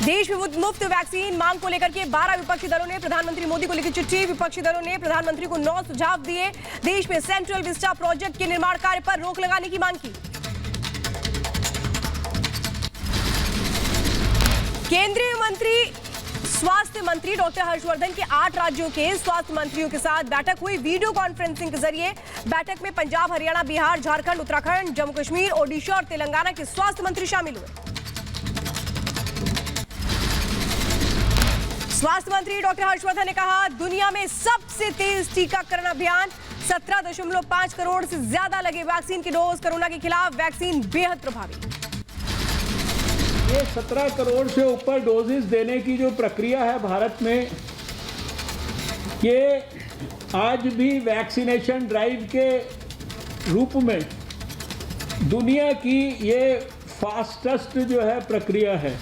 देश में मुफ्त वैक्सीन मांग को लेकर के 12 विपक्षी दलों ने प्रधानमंत्री मोदी को लिखी चिट्ठी। विपक्षी दलों ने प्रधानमंत्री को 9 सुझाव दिए। देश में सेंट्रल विस्टा प्रोजेक्ट के निर्माण कार्य पर रोक लगाने की मांग की। केंद्रीय मंत्री स्वास्थ्य मंत्री डॉक्टर हर्षवर्धन के 8 राज्यों के स्वास्थ्य मंत्रियों के साथ बैठक हुई वीडियो कॉन्फ्रेंसिंग के जरिए। बैठक में पंजाब, हरियाणा, बिहार, झारखंड, उत्तराखंड, जम्मू कश्मीर, ओडिशा और तेलंगाना के स्वास्थ्य मंत्री शामिल हुए। स्वास्थ्य मंत्री डॉक्टर हर्षवर्धन ने कहा, दुनिया में सबसे तेज टीकाकरण अभियान, 17.5 करोड़ से ज्यादा लगे वैक्सीन के डोज। कोरोना के खिलाफ वैक्सीन बेहद प्रभावी। ये 17 करोड़ से ऊपर डोजेस देने की जो प्रक्रिया है भारत में, ये आज भी वैक्सीनेशन ड्राइव के रूप में दुनिया की ये फास्टेस्ट जो है प्रक्रिया है।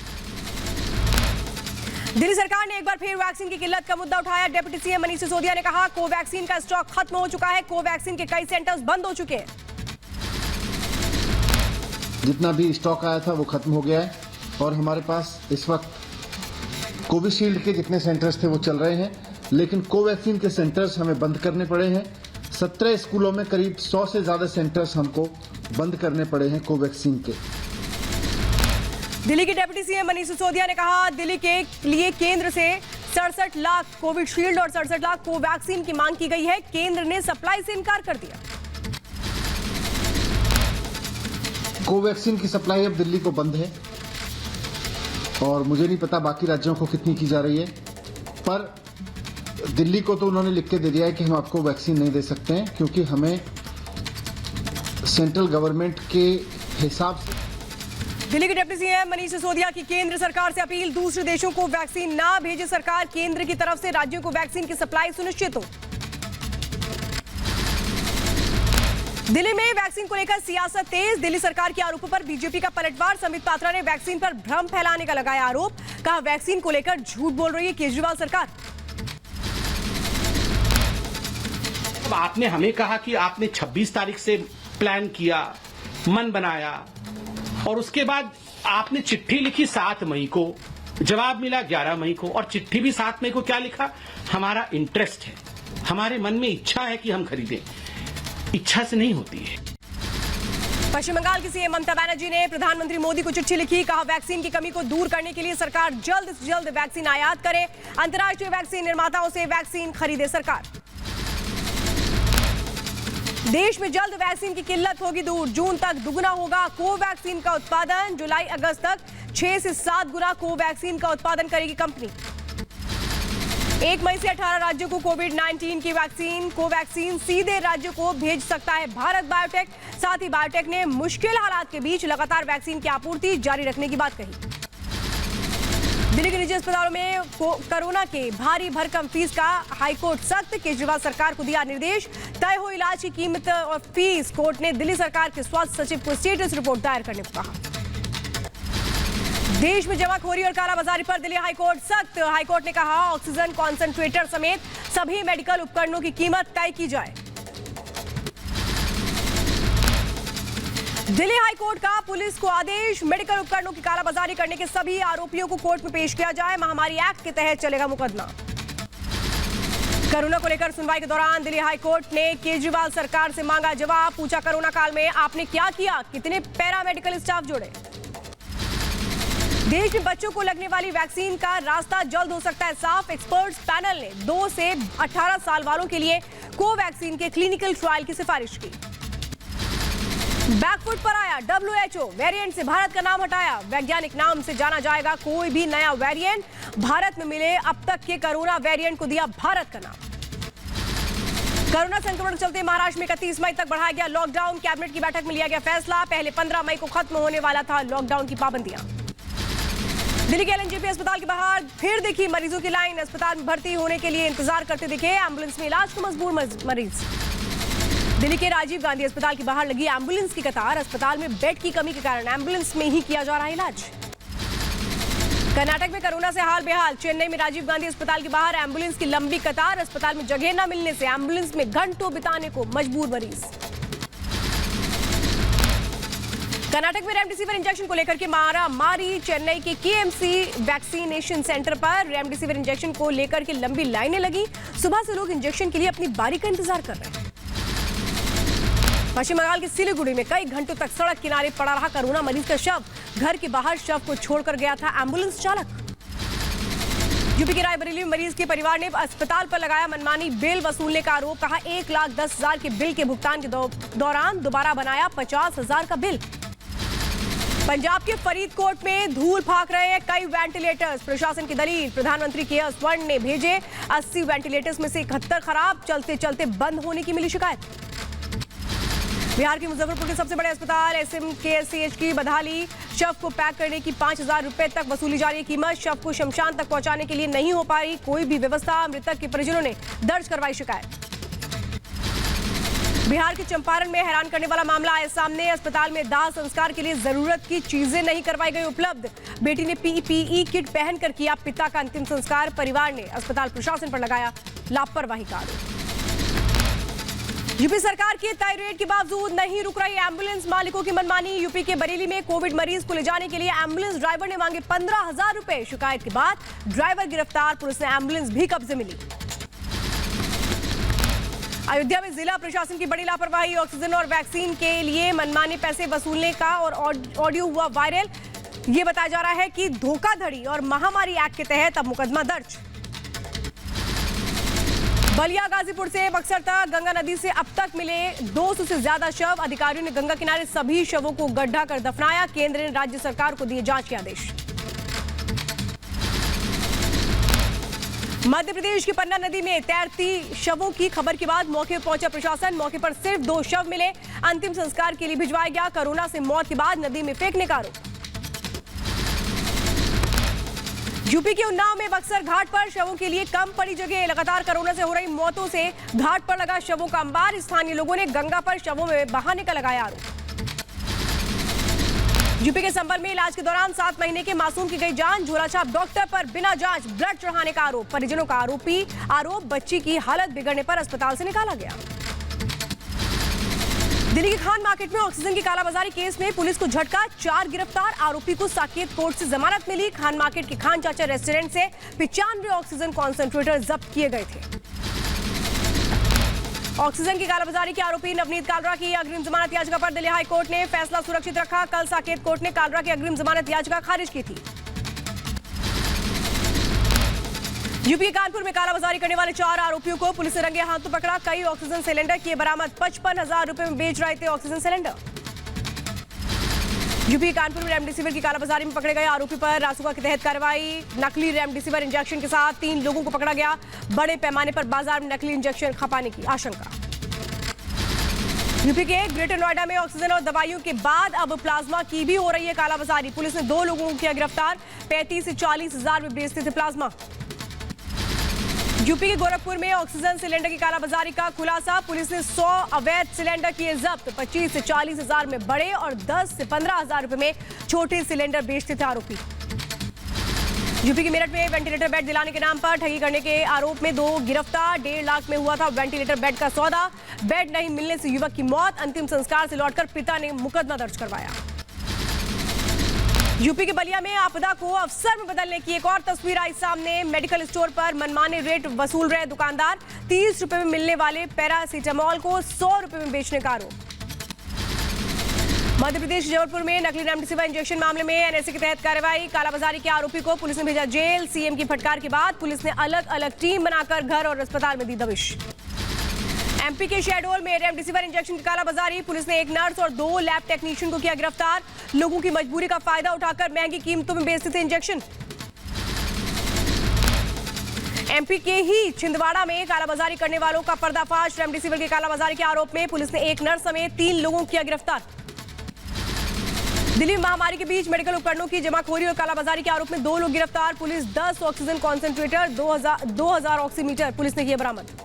दिल्ली सरकार ने एक बार फिर वैक्सीन की किल्लत का मुद्दा उठाया। डिप्टी सीएम मनीष सिसोदिया ने कहा, कोवैक्सीन का स्टॉक खत्म हो चुका है। कोवैक्सीन के कई सेंटर्स बंद हो चुके हैं। जितना भी स्टॉक आया था वो खत्म हो गया है और हमारे पास इस वक्त कोविशील्ड के जितने सेंटर्स थे वो चल रहे हैं, लेकिन कोवैक्सीन के सेंटर्स हमें बंद करने पड़े हैं। 17 स्कूलों में करीब 100 से ज्यादा सेंटर्स हमको बंद करने पड़े हैं कोवैक्सीन के। दिल्ली के डिप्टी सीएम मनीष सिसोदिया ने कहा, दिल्ली के लिए केंद्र से 67 लाख कोविशील्ड और 67 लाख कोवैक्सीन की मांग की गई है। केंद्र ने सप्लाई से इनकार कर दिया। कोवैक्सीन की सप्लाई अब दिल्ली को बंद है और मुझे नहीं पता बाकी राज्यों को कितनी की जा रही है, पर दिल्ली को तो उन्होंने लिख के दे दिया है कि हम आपको वैक्सीन नहीं दे सकते हैं, क्योंकि हमें सेंट्रल गवर्नमेंट के हिसाब से। दिल्ली के डिप्टी सीएम मनीष सिसोदिया की केंद्र सरकार से अपील, दूसरे देशों को वैक्सीन ना भेजे सरकार, केंद्र की तरफ से राज्यों को वैक्सीन की सप्लाई सुनिश्चित हो। दिल्ली में वैक्सीन को लेकर सियासत तेज। दिल्ली सरकार के आरोपों पर बीजेपी का पलटवार। संबित पात्रा ने वैक्सीन पर भ्रम फैलाने का लगाया आरोप। कहा, वैक्सीन को लेकर झूठ बोल रही है केजरीवाल सरकार। आपने हमें कहा कि आपने 26 तारीख से प्लान किया, मन बनाया और उसके बाद आपने चिट्ठी लिखी 7 मई को, जवाब मिला 11 मई को और चिट्ठी भी 7 मई को क्या लिखा, हमारा इंटरेस्ट है, हमारे मन में इच्छा है कि हम खरीदें। इच्छा से नहीं होती है। पश्चिम बंगाल की सीएम ममता बनर्जी ने प्रधानमंत्री मोदी को चिट्ठी लिखी। कहा, वैक्सीन की कमी को दूर करने के लिए सरकार जल्द से जल्द वैक्सीन आयात करे। अंतर्राष्ट्रीय वैक्सीन निर्माताओं से वैक्सीन खरीदे सरकार। देश में जल्द वैक्सीन की किल्लत होगी दूर। जून तक दुगना होगा कोवैक्सीन का उत्पादन। जुलाई अगस्त तक 6 से 7 गुना कोवैक्सीन का उत्पादन करेगी कंपनी। 1 मई से 18 राज्यों को कोविड-19 की वैक्सीन कोवैक्सीन सीधे राज्यों को भेज सकता है भारत बायोटेक। साथ ही बायोटेक ने मुश्किल हालात के बीच लगातार वैक्सीन की आपूर्ति जारी रखने की बात कही। दिल्ली के निजी अस्पतालों में कोरोना के भारी भरकम फीस का हाईकोर्ट सख्त। केजरीवाल सरकार को दिया निर्देश। तय हो इलाज की कीमत और फीस। कोर्ट ने दिल्ली सरकार के स्वास्थ्य सचिव को स्टेटस रिपोर्ट दायर करने को कहा। देश में जमाखोरी और कालाबाजारी पर दिल्ली हाईकोर्ट सख्त। हाईकोर्ट ने कहा, ऑक्सीजन कॉन्सेंट्रेटर समेत सभी मेडिकल उपकरणों की कीमत तय की जाए। दिल्ली हाईकोर्ट का पुलिस को आदेश, मेडिकल उपकरणों की कालाबाजारी करने के सभी आरोपियों को कोर्ट में पेश किया जाए। महामारी एक्ट के तहत चलेगा मुकदमा। कोरोना को लेकर सुनवाई के दौरान दिल्ली हाईकोर्ट ने केजरीवाल सरकार से मांगा जवाब। पूछा, कोरोना काल में आपने क्या किया, कितने पैरामेडिकल स्टाफ जोड़े। देश में बच्चों को लगने वाली वैक्सीन का रास्ता जल्द हो सकता है साफ। एक्सपर्ट्स पैनल ने 2 से 18 साल वालों के लिए कोवैक्सीन के क्लिनिकल ट्रायल की सिफारिश की। बैकफुट पर आया WHO, वेरिएंट से भारत का नाम हटाया। वैज्ञानिक नाम से जाना जाएगा कोई भी नया वेरिएंट। भारत में मिले अब तक के कोरोना वेरिएंट को दिया भारत का नाम। कोरोना संक्रमण के चलते महाराष्ट्र में 31 मई तक बढ़ाया गया लॉकडाउन। कैबिनेट की बैठक में लिया गया फैसला। पहले 15 मई को खत्म होने वाला था लॉकडाउन की पाबंदियां। दिल्ली के LNJP अस्पताल के बाहर फिर दिखी मरीजों की लाइन। अस्पताल में भर्ती होने के लिए इंतजार करते दिखे एम्बुलेंस में इलाज को मजबूर मरीज। दिल्ली के राजीव गांधी अस्पताल के बाहर लगी एम्बुलेंस की कतार। अस्पताल में बेड की कमी के कारण एम्बुलेंस में ही किया जा रहा है इलाज। कर्नाटक में कोरोना से हाल बेहाल। चेन्नई में राजीव गांधी अस्पताल के बाहर एम्बुलेंस की लंबी कतार। अस्पताल में जगह न मिलने से एम्बुलेंस में घंटों बिताने को मजबूर मरीज। कर्नाटक में रेमडेसिविर इंजेक्शन को लेकर के मारा मारी। चेन्नई के केएमसी वैक्सीनेशन सेंटर पर रेमडेसिविर इंजेक्शन को लेकर के लंबी लाइनें लगी। सुबह से लोग इंजेक्शन के लिए अपनी बारी का इंतजार कर रहे हैं। पश्चिम बंगाल के सिलीगुड़ी में कई घंटों तक सड़क किनारे पड़ा रहा कोरोना मरीज का शव। घर के बाहर शव को छोड़कर गया था एम्बुलेंस चालक। यूपी के रायबरेली में मरीज के परिवार ने अस्पताल पर लगाया मनमानी बिल वसूलने का आरोप। कहा 1,10,000 के बिल के भुगतान के दौरान दोबारा बनाया 50,000 का बिल। पंजाब के फरीदकोट में धूल फाक रहे हैं कई वेंटिलेटर्स। प्रशासन की दलील, प्रधानमंत्री केयर्स फंड ने भेजे 80 वेंटिलेटर्स में से 71 खराब, चलते चलते बंद होने की मिली शिकायत। बिहार के मुजफ्फरपुर के सबसे बड़े अस्पताल SMKSCH की बदहाली। शव को पैक करने की 5,000 रुपए तक वसूली जा रही है कीमत। शव को शमशान तक पहुंचाने के लिए नहीं हो पाई कोई भी व्यवस्था। मृतक के परिजनों ने दर्ज करवाई शिकायत। बिहार के चंपारण में हैरान करने वाला मामला आया सामने। अस्पताल में दाह संस्कार के लिए जरूरत की चीजें नहीं करवाई गई उपलब्ध। बेटी ने PPE किट पहनकर किया पिता का अंतिम संस्कार। परिवार ने अस्पताल प्रशासन पर लगाया लापरवाही का आरोप। यूपी सरकार की तय रेट के बावजूद नहीं रुक रही एम्बुलेंस मालिकों की मनमानी। यूपी के बरेली में कोविड मरीज को ले जाने के लिए एम्बुलेंस ड्राइवर ने मांगे 15,000 रुपए। शिकायत के बाद ड्राइवर गिरफ्तार, पुलिस ने एम्बुलेंस भी कब्जे में ली। अयोध्या में जिला प्रशासन की बड़ी लापरवाही। ऑक्सीजन और वैक्सीन के लिए मनमाने पैसे वसूलने का और ऑडियो हुआ वायरल। ये बताया जा रहा है कि धोखाधड़ी और महामारी एक्ट के तहत अब मुकदमा दर्ज। बलिया गाजीपुर से बक्सर तक गंगा नदी से अब तक मिले 200 से ज्यादा शव। अधिकारियों ने गंगा किनारे सभी शवों को गड्ढा कर दफनाया। केंद्र ने राज्य सरकार को दिए जांच के आदेश। मध्य प्रदेश की पन्ना नदी में तैरती शवों की खबर के बाद मौके पर पहुंचा प्रशासन। मौके पर सिर्फ 2 शव मिले। अंतिम संस्कार के लिए भिजवाया गया। कोरोना से मौत के बाद नदी में फेंकने का आरोप। यूपी के उन्नाव में बक्सर घाट पर शवों के लिए कम पड़ी जगह। लगातार कोरोना से हो रही मौतों से घाट पर लगा शवों का अंबार। स्थानीय लोगों ने गंगा पर शवों में बहाने का लगाया आरोप। यूपी के संभल में इलाज के दौरान 7 महीने के मासूम की गई जान। झोलाछाप डॉक्टर पर बिना जांच ब्लड चढ़ाने का आरोप। परिजनों का आरोप बच्ची की हालत बिगड़ने पर अस्पताल से निकाला गया। दिल्ली के खान मार्केट में ऑक्सीजन की कालाबाजारी केस में पुलिस को झटका। 4 गिरफ्तार, आरोपी को साकेत कोर्ट से जमानत मिली। खान मार्केट के खान चाचा रेस्टोरेंट से 95 ऑक्सीजन कॉन्सेंट्रेटर जब्त किए गए थे। ऑक्सीजन की कालाबाजारी के आरोपी नवनीत कालरा की अग्रिम जमानत याचिका पर दिल्ली हाई कोर्ट ने फैसला सुरक्षित रखा। कल साकेत कोर्ट ने कालरा की अग्रिम जमानत याचिका खारिज की थी। यूपी कानपुर में कालाबाजारी करने वाले 4 आरोपियों को पुलिस ने रंगे हाथों पकड़ा। कई ऑक्सीजन सिलेंडर किए बरामद। 55,000 रुपए में बेच रहे थे ऑक्सीजन सिलेंडर। यूपी कानपुर में रेमडेसिविर की कालाबाजारी में पकड़े गए आरोपी पर रासुका के तहत कार्रवाई। नकली रेमडेसिविर इंजेक्शन के साथ 3 लोगों को पकड़ा गया। बड़े पैमाने पर बाजार में नकली इंजेक्शन खपाने की आशंका। यूपी के ग्रेटर नोएडा में ऑक्सीजन और दवाइयों के बाद अब प्लाज्मा की भी हो रही है कालाबाजारी। पुलिस ने 2 लोगों को किया गिरफ्तार। 35 से 40,000 में बेचते थे प्लाज्मा। यूपी के गोरखपुर में ऑक्सीजन सिलेंडर की कालाबाजारी का खुलासा। पुलिस ने 100 अवैध सिलेंडर किए जब्त। 25 से 40,000 में बड़े और 10 से 15,000 रुपए में छोटे सिलेंडर बेचते थे आरोपी। यूपी के मेरठ में वेंटिलेटर बेड दिलाने के नाम पर ठगी करने के आरोप में 2 गिरफ्तार। 1.5 लाख में हुआ था वेंटिलेटर बेड का सौदा। बेड नहीं मिलने से युवक की मौत। अंतिम संस्कार से लौटकर पिता ने मुकदमा दर्ज करवाया। यूपी के बलिया में आपदा को अवसर में बदलने की एक और तस्वीर आई सामने। मेडिकल स्टोर पर मनमाने रेट वसूल रहे दुकानदार। 30 रुपए में मिलने वाले पैरासीटामोल को 100 रुपए में बेचने का आरोप। मध्य प्रदेश जबलपुर में नकली रेमडेसिविर इंजेक्शन मामले में NSA के तहत कार्रवाई। कालाबाजारी के आरोपी को पुलिस ने भेजा जेल। CM की फटकार के बाद पुलिस ने अलग अलग टीम बनाकर घर और अस्पताल में दी दबिश। MP के शहडोल में रेमडेसिविर इंजेक्शन की कालाबाजारी। पुलिस ने 1 नर्स और 2 लैब टेक्नीशियन को किया गिरफ्तार। लोगों की मजबूरी का फायदा उठाकर महंगी कीमतों में बेचते थे इंजेक्शन। MP के ही छिंदवाड़ा में कालाबाजारी करने वालों का पर्दाफाश। रेमडेसिविर की कालाबाजारी के आरोप में पुलिस ने 1 नर्स समेत 3 लोगों को किया गिरफ्तार। दिल्ली महामारी के बीच मेडिकल उपकरणों की जमाखोरी और कालाबाजारी के आरोप में 2 लोग गिरफ्तार। Police 10 oxygen concentrator 2000 oximeter police ने किए बरामद।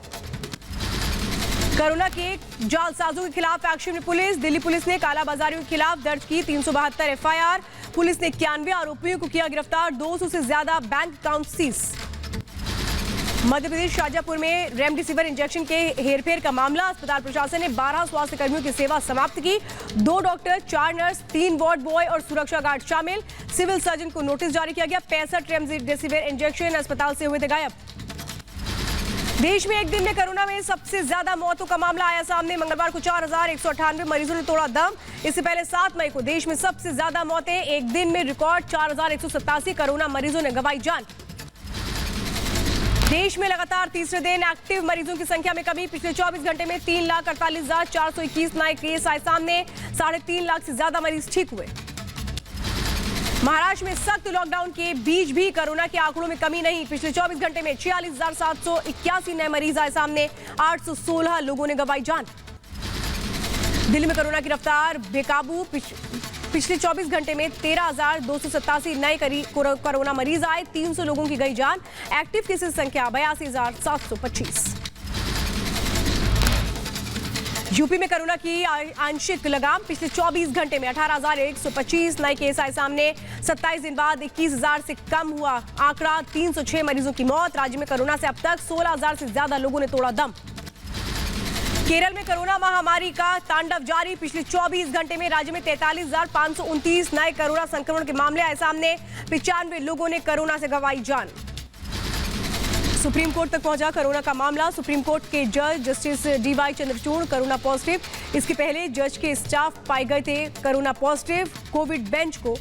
कोरोना के जालसाजों के खिलाफ एक्शन में पुलिस। दिल्ली पुलिस ने कालाबाजारियों के खिलाफ दर्ज की 372 FIR। पुलिस ने 91 आरोपियों को किया गिरफ्तार। 200 से ज्यादा bank account seize. Madhya Pradesh Shajapur में रेमडेसिविर इंजेक्शन के हेरफेर का मामला। अस्पताल प्रशासन ने 12 स्वास्थ्य कर्मियों की सेवा समाप्त की। 2 डॉक्टर, 4 नर्स, 3 वार्ड बॉय और सुरक्षा गार्ड शामिल। सिविल सर्जन को नोटिस जारी किया गया। 65 रेमडेसिविर इंजेक्शन अस्पताल से हुए थे गायब। देश में एक दिन में कोरोना में सबसे ज्यादा मौतों का मामला आया सामने। मंगलवार को 4198 मरीजों ने तोड़ा दम। इससे पहले 7 मई को देश में सबसे ज्यादा मौतें। एक दिन में रिकॉर्ड 4187 कोरोना मरीजों ने गंवाई जान। देश में लगातार तीसरे दिन एक्टिव मरीजों की संख्या में कमी। पिछले 24 घंटे में 3,48,421 नए केस आए सामने। 3.5 लाख से ज्यादा मरीज ठीक हुए। महाराष्ट्र में सख्त लॉकडाउन के बीच भी कोरोना के आंकड़ों में कमी नहीं। पिछले 24 घंटे में 46,781 नए मरीज आए सामने। 816 लोगों ने गंवाई जान। दिल्ली में कोरोना की रफ्तार बेकाबू। पिछले 24 घंटे में 13,287 नए कोरोना मरीज आए। 300 लोगों की गई जान। एक्टिव केसेस संख्या 82,725। यूपी में कोरोना की आंशिक लगाम। पिछले 24 घंटे में 18,125 नए केस आए सामने। 27 दिन बाद 21,000 से कम हुआ आंकड़ा। 306 मरीजों की मौत। राज्य में कोरोना से अब तक 16,000 से ज्यादा लोगों ने तोड़ा दम। केरल में कोरोना महामारी का तांडव जारी। पिछले 24 घंटे में राज्य में 43,529 नए कोरोना संक्रमण के मामले आए सामने। 95 लोगों ने कोरोना से गंवाई जान। सुप्रीम कोर्ट तक पहुंचा कोरोना का मामला। सुप्रीम कोर्ट के जज justice DY Chandrachud corona positive. इसके पहले जज के स्टाफ पाए गए थे कोरोना पॉजिटिव। कोविड बेंच को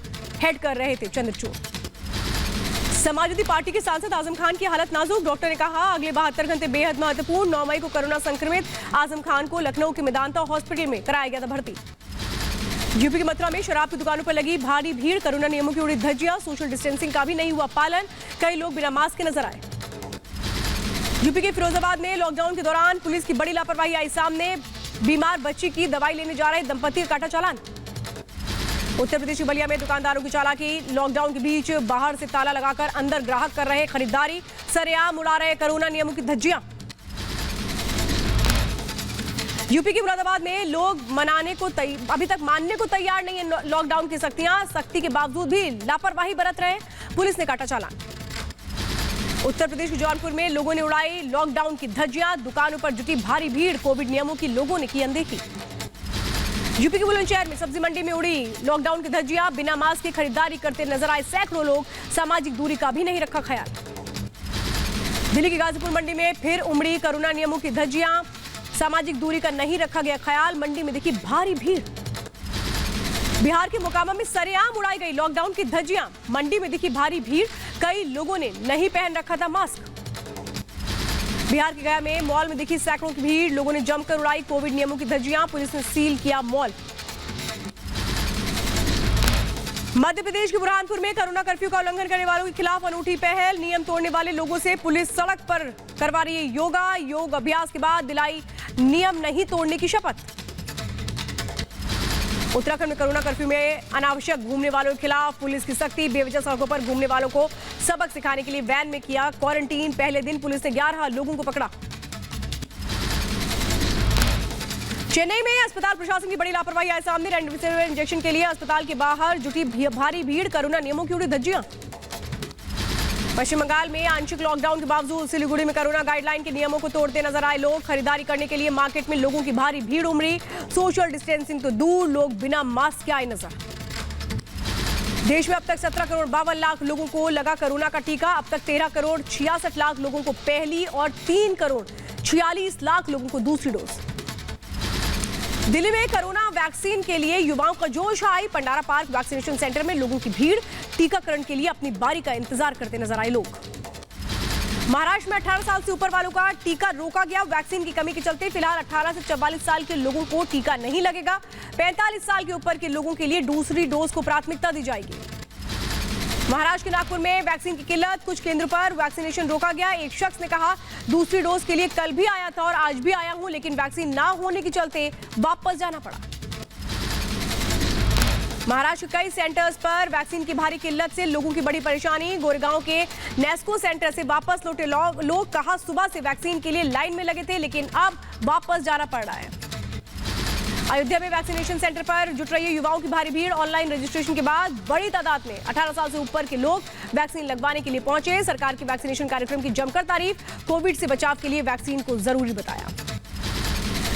हेड कर रहे थे चंद्रचूड़। समाजवादी पार्टी के सांसद आजम खान की हालत नाजुक। डॉक्टर ने कहा अगले 72 घंटे बेहद महत्वपूर्ण। 9 मई को कोरोना संक्रमित आजम खान को लखनऊ के मेदांता हॉस्पिटल में कराया गया था भर्ती। यूपी के मथुरा में शराब की दुकानों पर लगी भारी भीड़। कोरोना नियमों की उड़ी धज्जियां। सोशल डिस्टेंसिंग का भी नहीं हुआ पालन। कई लोग बिना मास्क के नजर आए। यूपी के फिरोजाबाद में लॉकडाउन के दौरान पुलिस की बड़ी लापरवाही आई सामने। बीमार बच्ची की दवाई लेने जा रहे दंपति का काटा चालान। उत्तर प्रदेश के बलिया में दुकानदारों की चालाकी। लॉकडाउन के बीच बाहर से ताला लगाकर अंदर ग्राहक कर रहे खरीदारी। सरेआम उड़ा रहे कोरोना नियमों की धज्जियां। यूपी के मुरादाबाद में लोग अभी तक मानने को तैयार नहीं है लॉकडाउन की सख्ती के बावजूद भी लापरवाही बरत रहे। पुलिस ने काटा चालान। उत्तर प्रदेश के जौनपुर में लोगों ने उड़ाई लॉकडाउन की धज्जियां। दुकानों पर जुटी भारी भीड़। कोविड नियमों की लोगों ने की अनदेखी। यूपी के बुलंदशहर में सब्जी मंडी में उड़ी लॉकडाउन की धज्जियां। बिना मास्क की खरीदारी करते नजर आए सैकड़ों लोग। सामाजिक दूरी का भी नहीं रखा ख्याल। दिल्ली की गाजीपुर मंडी में फिर उमड़ी कोरोना नियमों की धज्जियां। सामाजिक दूरी का नहीं रखा गया ख्याल। मंडी में दिखी भारी भीड़। बिहार के मोकामा में सरेआम उड़ाई गई लॉकडाउन की धज्जियां। मंडी में दिखी भारी भीड़। कई लोगों ने नहीं पहन रखा था मास्क। बिहार के गया में मॉल में दिखी सैकड़ों की भीड़। लोगों ने जमकर उड़ाई कोविड नियमों की धज्जियां। पुलिस ने सील किया मॉल। मध्य प्रदेश के बुरहानपुर में कोरोना कर्फ्यू का उल्लंघन करने वालों के खिलाफ अनूठी पहल। नियम तोड़ने वाले लोगों से पुलिस सड़क पर करवा रही है योगा। योग अभ्यास के बाद दिलाई नियम नहीं तोड़ने की शपथ। उत्तराखंड में कोरोना कर्फ्यू में अनावश्यक घूमने वालों के खिलाफ पुलिस की सख्ती। बेवजह सड़कों पर घूमने वालों को सबक सिखाने के लिए वैन में किया क्वारंटीन। पहले दिन पुलिस ने 11 लोगों को पकड़ा। चेन्नई में अस्पताल प्रशासन की बड़ी लापरवाही आए सामने। रेमडेसिविर इंजेक्शन के लिए अस्पताल के बाहर जुटी भारी भीड़। कोरोना नियमों की उड़ी धज्जियां। पश्चिम बंगाल में आंशिक लॉकडाउन के बावजूद सिलीगुड़ी में कोरोना गाइडलाइन के नियमों को तोड़ते नजर आए लोग। खरीदारी करने के लिए मार्केट में लोगों की भारी भीड़ उमड़ी। सोशल डिस्टेंसिंग तो दूर, लोग बिना मास्क के आए नजर। देश में अब तक 17 करोड़ 52 लाख लोगों को लगा कोरोना का टीका। अब तक 13 करोड़ 66 लाख लोगों को पहली और 3 करोड़ 46 लाख लोगों को दूसरी डोज। दिल्ली में कोरोना वैक्सीन के लिए युवाओं का जोश आई। पंडारा पार्क वैक्सीनेशन सेंटर में लोगों की भीड़। टीकाकरण के लिए अपनी बारी का इंतजार करते नजर आए लोग। महाराष्ट्र में 18 साल से ऊपर वालों का टीका रोका गया। वैक्सीन की कमी के चलते फिलहाल 18 से 44 साल के लोगों को टीका नहीं लगेगा। 45 साल के ऊपर के लोगों के लिए दूसरी डोज को प्राथमिकता दी जाएगी। महाराष्ट्र के नागपुर में वैक्सीन की किल्लत। कुछ केंद्रों पर वैक्सीनेशन रोका गया। एक शख्स ने कहा दूसरी डोज के लिए कल भी आया था और आज भी आया हूं, लेकिन वैक्सीन ना होने के चलते वापस जाना पड़ा। महाराष्ट्र के कई सेंटर्स पर वैक्सीन की भारी किल्लत से लोगों की बड़ी परेशानी। गोरेगांव के नेस्को सेंटर से वापस लौटे लोग कहा सुबह से वैक्सीन के लिए लाइन में लगे थे, लेकिन अब वापस जाना पड़ रहा है। अयोध्या में वैक्सीनेशन सेंटर पर जुट रही है युवाओं की भारी भीड़। ऑनलाइन रजिस्ट्रेशन के बाद बड़ी तादाद में 18 साल से ऊपर के लोग वैक्सीन लगवाने के लिए पहुंचे। सरकार की वैक्सीनेशन कार्यक्रम की जमकर तारीफ, कोविड से बचाव के लिए वैक्सीन को जरूरी बताया।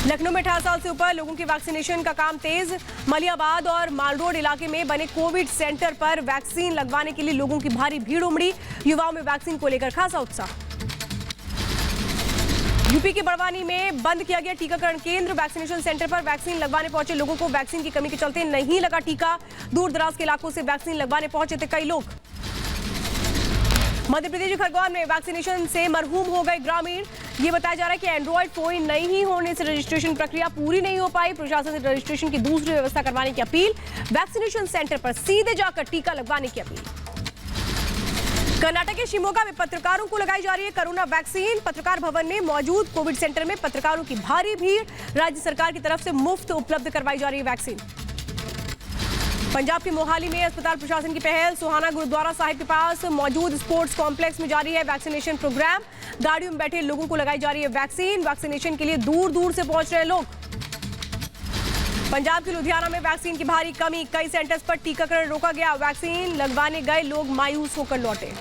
लखनऊ में 18 साल से ऊपर लोगों की वैक्सीनेशन का काम तेज। मलियाबाद और माल रोड इलाके में बने कोविड सेंटर पर वैक्सीन लगवाने के लिए लोगों की भारी भीड़ उमड़ी। युवाओं में वैक्सीन को लेकर खासा उत्साह। यूपी के बड़वानी में बंद किया गया टीकाकरण केंद्र। वैक्सीनेशन सेंटर पर वैक्सीन लगवाने पहुंचे लोगों को वैक्सीन की कमी के चलते नहीं लगा टीका। दूर दराज के इलाकों से वैक्सीन लगवाने पहुंचे थे कई लोग। मध्य प्रदेश के खरगोन में वैक्सीनेशन से मरहूम हो गए ग्रामीण। ये बताया जा रहा है कि एंड्रॉइड फोन नहीं होने से रजिस्ट्रेशन प्रक्रिया पूरी नहीं हो पाई। प्रशासन से रजिस्ट्रेशन की दूसरी व्यवस्था करवाने की अपील। वैक्सीनेशन सेंटर पर सीधे जाकर टीका लगवाने की अपील। कर्नाटक के शिमोगा में पत्रकारों को लगाई जा रही है कोरोना वैक्सीन। पत्रकार भवन में मौजूद कोविड सेंटर में पत्रकारों की भारी भीड़। राज्य सरकार की तरफ से मुफ्त उपलब्ध करवाई जा रही है वैक्सीन। पंजाब के मोहाली में अस्पताल प्रशासन की पहल। सोहाना गुरुद्वारा साहिब के पास मौजूद स्पोर्ट्स कॉम्प्लेक्स में जारी है वैक्सीनेशन प्रोग्राम। गाड़ियों में बैठे लोगों को लगाई जा रही है वैक्सीन। वैक्सीनेशन के लिए दूर दूर से पहुंच रहे लोग। पंजाब के लुधियाना में वैक्सीन की भारी कमी। कई सेंटर्स पर टीकाकरण रोका गया। वैक्सीन लगवाने गए लोग मायूस होकर लौटे।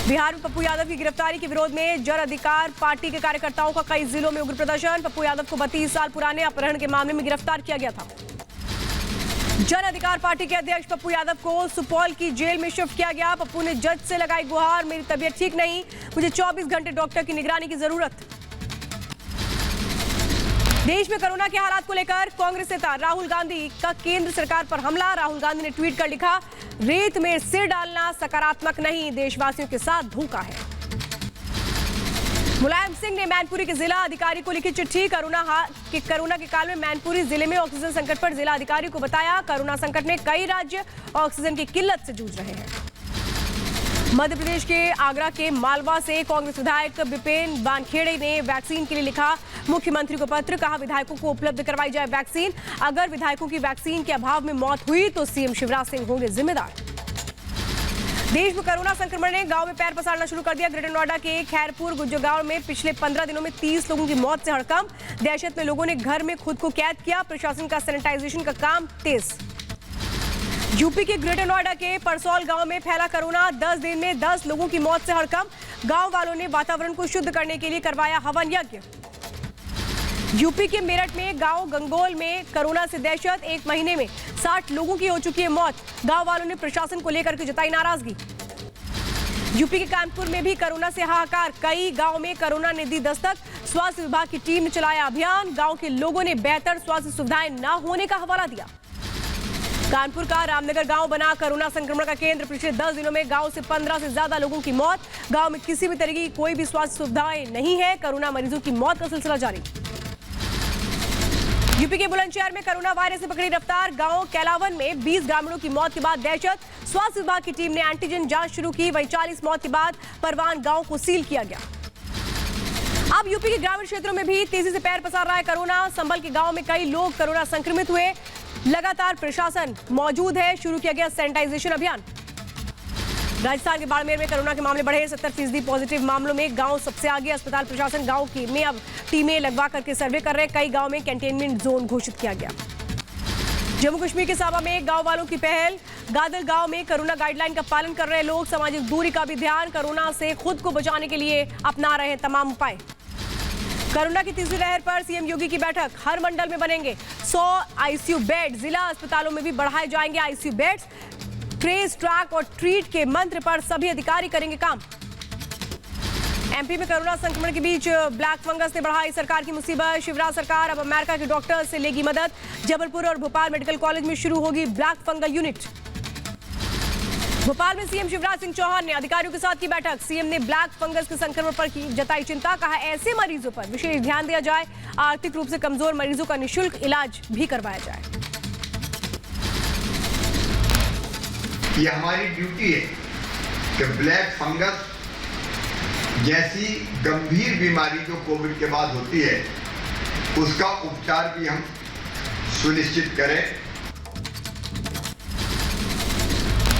बिहार में पप्पू यादव की गिरफ्तारी के विरोध में जन अधिकार पार्टी के कार्यकर्ताओं का कई जिलों में उग्र प्रदर्शन। पप्पू यादव को 32 साल पुराने अपहरण के मामले में गिरफ्तार किया गया था। जन अधिकार पार्टी के अध्यक्ष पप्पू यादव को सुपौल की जेल में शिफ्ट किया गया। पप्पू ने जज से लगाई गुहार, मेरी तबीयत ठीक नहीं, मुझे 24 घंटे डॉक्टर की निगरानी की जरूरत। देश में कोरोना के हालात को लेकर कांग्रेस नेता राहुल गांधी का केंद्र सरकार पर हमला। राहुल गांधी ने ट्वीट कर लिखा, रेत में सिर डालना सकारात्मक नहीं, देशवासियों के साथ धोखा है। मुलायम सिंह ने मैनपुरी के जिला अधिकारी को लिखी चिट्ठी। कोरोना के काल में मैनपुरी जिले में ऑक्सीजन संकट पर जिला अधिकारी को बताया। कोरोना संकट में कई राज्य ऑक्सीजन की किल्लत से जूझ रहे हैं। मध्य प्रदेश के आगरा के मालवा से कांग्रेस विधायक विपिन वानखेड़े ने वैक्सीन के लिए लिखा मुख्यमंत्री को पत्र। कहा विधायकों को उपलब्ध करवाई जाए वैक्सीन। अगर विधायकों की वैक्सीन के अभाव में मौत हुई तो सीएम शिवराज सिंह होंगे जिम्मेदार। देश में कोरोना संक्रमण ने गांव में पैर पसारना शुरू कर दिया। ग्रेटर नोएडा के खैरपुर गुज्जो गांव में पिछले 15 दिनों में 30 लोगों की मौत से हड़कंप। दहशत में लोगों ने घर में खुद को कैद किया। प्रशासन का सैनिटाइजेशन का काम तेज। यूपी के ग्रेटर नोएडा के परसौल गांव में फैला कोरोना। 10 दिन में 10 लोगों की मौत से हड़कंप। गांव वालों ने वातावरण को शुद्ध करने के लिए करवाया हवन यज्ञ। यूपी के मेरठ में गांव गंगोल में कोरोना से दहशत। 1 महीने में 60 लोगों की हो चुकी है मौत। गांव वालों ने प्रशासन को लेकर के जताई नाराजगी। यूपी के कानपुर में भी कोरोना से हाहाकार। कई गांव में कोरोना ने दी दस्तक। स्वास्थ्य विभाग की टीम ने चलाया अभियान। गांव के लोगों ने बेहतर स्वास्थ्य सुविधाएं न होने का हवाला दिया। कानपुर का रामनगर गांव बना कोरोना संक्रमण का केंद्र। पिछले 10 दिनों में गांव से 15 से ज्यादा लोगों की मौत। गांव में किसी भी तरह की कोई भी स्वास्थ्य सुविधाएं नहीं है। कोरोना मरीजों की मौत का सिलसिला जारी। यूपी के बुलंदशहर में कोरोना वायरस ने पकड़ी रफ्तार। गांव कैलावन में 20 ग्रामीणों की मौत के बाद दहशत। स्वास्थ्य विभाग की टीम ने एंटीजन जांच शुरू की। वहीं 40 मौत के बाद परवान गांव को सील किया गया। अब यूपी के ग्रामीण क्षेत्रों में भी तेजी से पैर पसार रहा है कोरोना। संभल के गांव में कई लोग कोरोना संक्रमित हुए। लगातार प्रशासन मौजूद है। शुरू किया गया सैनिटाइजेशन अभियान। राजस्थान के बाड़मेर में कोरोना के मामले बढ़े। 70% पॉजिटिव मामलों में गांव सबसे आगे। अस्पताल प्रशासन गांव की में अब टीमें लगवा करके सर्वे कर रहे हैं। कई गांव में कंटेनमेंट जोन घोषित किया गया। जम्मू कश्मीर के साबा में गांव वालों की पहल। गादल गांव में कोरोना गाइडलाइन का पालन कर रहे लोग। सामाजिक दूरी का भी ध्यान। कोरोना से खुद को बचाने के लिए अपना रहे हैं तमाम उपाय। कोरोना की तीसरी लहर पर सीएम योगी की बैठक। हर मंडल में बनेंगे 100 आईसीयू बेड। जिला अस्पतालों में भी बढ़ाए जाएंगे आईसीयू बेड्स। ट्रेस, ट्रैक और ट्रीट के मंत्र पर सभी अधिकारी करेंगे काम। एमपी में कोरोना संक्रमण के बीच ब्लैक फंगस ने बढ़ाई सरकार की मुसीबत। शिवराज सरकार अब अमेरिका के डॉक्टर्स से लेगी मदद। जबलपुर और भोपाल मेडिकल कॉलेज में शुरू होगी ब्लैक फंगल यूनिट। भोपाल में सीएम शिवराज सिंह चौहान ने अधिकारियों के साथ की बैठक। सीएम ने ब्लैक फंगस के संक्रमण पर की जताई चिंता। कहा ऐसे मरीजों पर विशेष ध्यान दिया जाए। आर्थिक रूप से कमजोर मरीजों का निःशुल्क इलाज भी करवाया जाए। ये हमारी ड्यूटी है कि ब्लैक फंगस जैसी गंभीर बीमारी जो कोविड के बाद होती है उसका उपचार भी हम सुनिश्चित करें।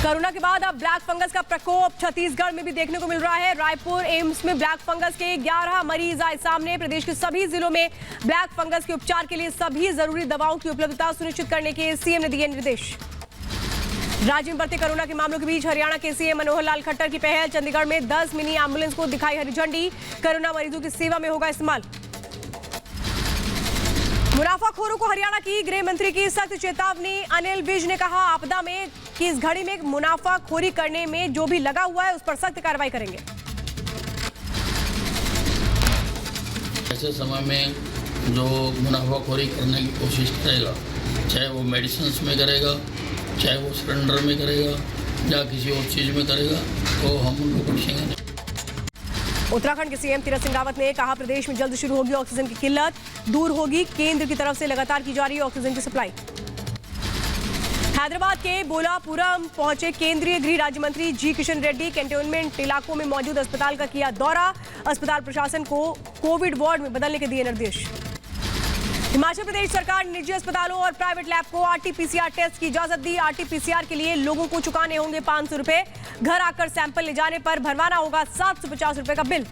कोरोना के बाद अब ब्लैक फंगस का प्रकोप छत्तीसगढ़ में भी देखने को मिल रहा है। रायपुर एम्स में ब्लैक फंगस के 11 मरीज आए सामने। प्रदेश के सभी जिलों में ब्लैक फंगस के उपचार के लिए सभी जरूरी दवाओं की उपलब्धता सुनिश्चित करने के सीएम ने दिए निर्देश। राज्य में बढ़ते कोरोना के मामलों के बीच हरियाणा के सीएम मनोहर लाल खट्टर की पहल। चंडीगढ़ में 10 मिनी एम्बुलेंस को दिखाई हरी झंडी। कोरोना मरीजों की सेवा में होगा इस्तेमाल। मुनाफाखोरों को हरियाणा की गृह मंत्री की सख्त चेतावनी। अनिल विज ने कहा आपदा में कि इस घड़ी में मुनाफाखोरी करने में जो भी लगा हुआ है उस पर सख्त कार्रवाई करेंगे। ऐसे समय में जो मुनाफाखोरी करने की कोशिश करेगा, चाहे वो मेडिसिन में करेगा, चाहे वो सिलेंडर में करेगा या किसी और चीज में करेगा, तो हम उनको बख्शेंगे। उत्तराखंड के सीएम तीरथ सिंह रावत ने कहा प्रदेश में जल्द शुरू होगी ऑक्सीजन की किल्लत, दूर होगी। केंद्र की तरफ से लगातार की जा रही है ऑक्सीजन की सप्लाई। हैदराबाद के बोलापुरम पहुंचे केंद्रीय गृह राज्य मंत्री जी किशन रेड्डी। कैंटोनमेंट इलाकों में मौजूद अस्पताल का किया दौरा। अस्पताल प्रशासन को कोविड वार्ड में बदलने के दिए निर्देश। हिमाचल प्रदेश सरकार ने निजी अस्पतालों और प्राइवेट लैब को आरटी-पीसीआर टेस्ट की इजाजत दी। आरटी-पीसीआर के लिए लोगों को चुकाने होंगे 500 रुपए। घर आकर सैंपल ले जाने पर भरवाना होगा 750 रुपए का बिल।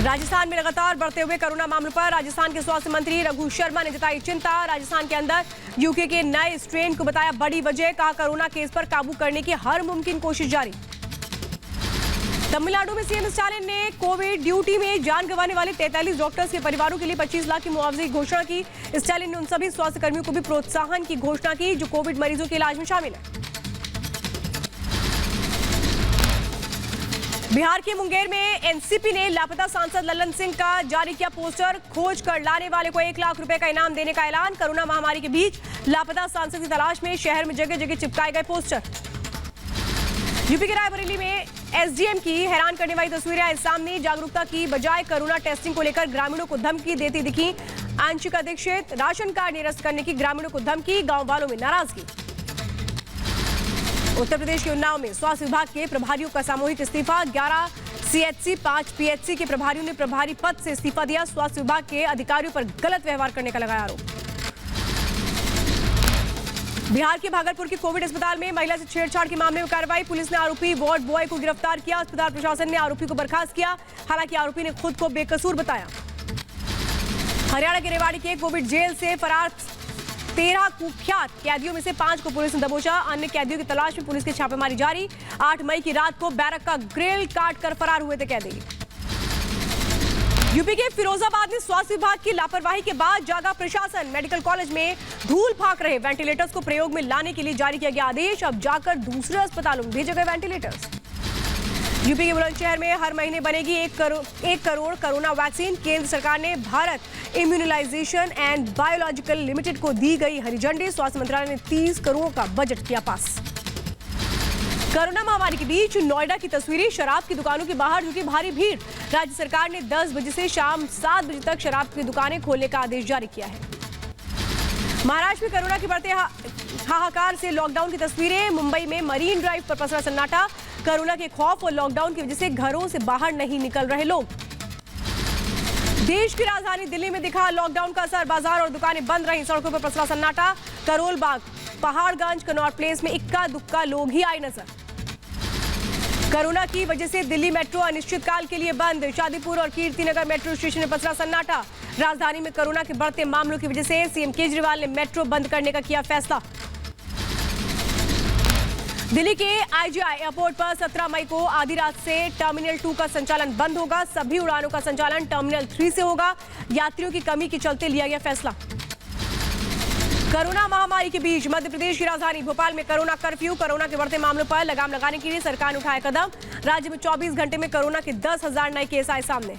राजस्थान में लगातार बढ़ते हुए कोरोना मामलों पर राजस्थान के स्वास्थ्य मंत्री रघु शर्मा ने जताई चिंता। राजस्थान के अंदर यूके के नए स्ट्रेन को बताया बड़ी वजह। कहा कोरोना केस पर काबू करने की हर मुमकिन कोशिश जारी। तमिलनाडु में सीएम स्टालिन ने कोविड ड्यूटी में जान गंवाने वाले 43 डॉक्टर्स के परिवारों के लिए 25 लाख की मुआवजे की घोषणा की। स्टालिन ने उन सभी स्वास्थ्य कर्मियों को भी प्रोत्साहन की घोषणा की जो कोविड मरीजों के इलाज में शामिल है। बिहार के मुंगेर में एनसीपी ने लापता सांसद लल्लन सिंह का जारी किया पोस्टर। खोज कर लाने वाले को 1 लाख रुपए का इनाम देने का ऐलान। कोरोना महामारी के बीच लापता सांसद की तलाश में शहर में जगह जगह चिपकाए गए पोस्टर। यूपी के रायबरेली में एसडीएम की हैरान करने वाली तस्वीरें आई सामने। जागरूकता की बजाय कोरोना टेस्टिंग को लेकर ग्रामीणों को धमकी देती दिखी आंशिका दीक्षित। राशन कार्ड निरस्त करने की ग्रामीणों को धमकी, गांव वालों में नाराजगी। उत्तर प्रदेश के उन्नाव में स्वास्थ्य विभाग के प्रभारियों का सामूहिक इस्तीफा। 11 सीएचसी 5 पीएचसी के प्रभारियों ने प्रभारी पद से इस्तीफा दिया। स्वास्थ्य विभाग के अधिकारियों पर गलत व्यवहार करने का लगाया आरोप। बिहार के भागलपुर के कोविड अस्पताल में महिला से छेड़छाड़ के मामले में कार्रवाई। पुलिस ने आरोपी वार्ड बॉय को गिरफ्तार किया। अस्पताल प्रशासन ने आरोपी को बर्खास्त किया। हालांकि आरोपी ने खुद को बेकसूर बताया। हरियाणा के रेवाड़ी के कोविड जेल से फरार 13 कुख्यात कैदियों में से 5 को पुलिस ने दबोचा। अन्य कैदियों की तलाश में पुलिस की छापेमारी जारी। 8 मई की रात को बैरक का ग्रिल काट कर फरार हुए थे कैदी। यूपी के फिरोजाबाद में स्वास्थ्य विभाग की लापरवाही के बाद जागा प्रशासन। मेडिकल कॉलेज में धूल फाक रहे वेंटिलेटर्स को प्रयोग में लाने के लिए जारी किया गया आदेश। अब जाकर दूसरे अस्पतालों में भेजे गए वेंटिलेटर्स। यूपी के बुलंदशहर में हर महीने बनेगी 1 करोड़ कोरोना वैक्सीन। केंद्र सरकार ने भारत इम्यूनलाइजेशन एंड बायोलॉजिकल लिमिटेड को दी गई हरी झंडी। स्वास्थ्य मंत्रालय ने 30 करोड़ का बजट किया पास। कोरोना महामारी के बीच नोएडा की तस्वीरें। शराब की दुकानों के बाहर जुटी भारी भीड़। राज्य सरकार ने 10 बजे से शाम 7 बजे तक शराब की दुकानें खोलने का आदेश जारी किया है। महाराष्ट्र में कोरोना के बढ़ते हाहाकार से लॉकडाउन की तस्वीरें। मुंबई में मरीन ड्राइव पर पसरा सन्नाटा। कोरोना के खौफ और लॉकडाउन की वजह से घरों से बाहर नहीं निकल रहे लोग। देश की राजधानी दिल्ली में दिखा लॉकडाउन का असर। बाजार और दुकानें बंद रही। सड़कों पर पसरा सन्नाटा। करोल बाग, पहाड़गंज, कनॉट प्लेस में इक्का दुक्का लोग ही आए नजर। कोरोना की वजह से दिल्ली मेट्रो अनिश्चितकाल के लिए बंद। शादीपुर और कीर्तिनगर मेट्रो स्टेशन में पसरा सन्नाटा। राजधानी में कोरोना के बढ़ते मामलों की वजह से सीएम केजरीवाल ने मेट्रो बंद करने का किया फैसला। दिल्ली के आईजीआई एयरपोर्ट पर 17 मई को आधी रात से टर्मिनल 2 का संचालन बंद होगा। सभी उड़ानों का संचालन टर्मिनल 3 से होगा। यात्रियों की कमी के चलते लिया गया फैसला। कोरोना महामारी के बीच मध्य प्रदेश की राजधानी भोपाल में कोरोना कर्फ्यू। कोरोना के बढ़ते मामलों पर लगाम लगाने के लिए सरकार ने उठाया कदम। राज्य में 24 घंटे में कोरोना के 10,000 नए केस आए सामने।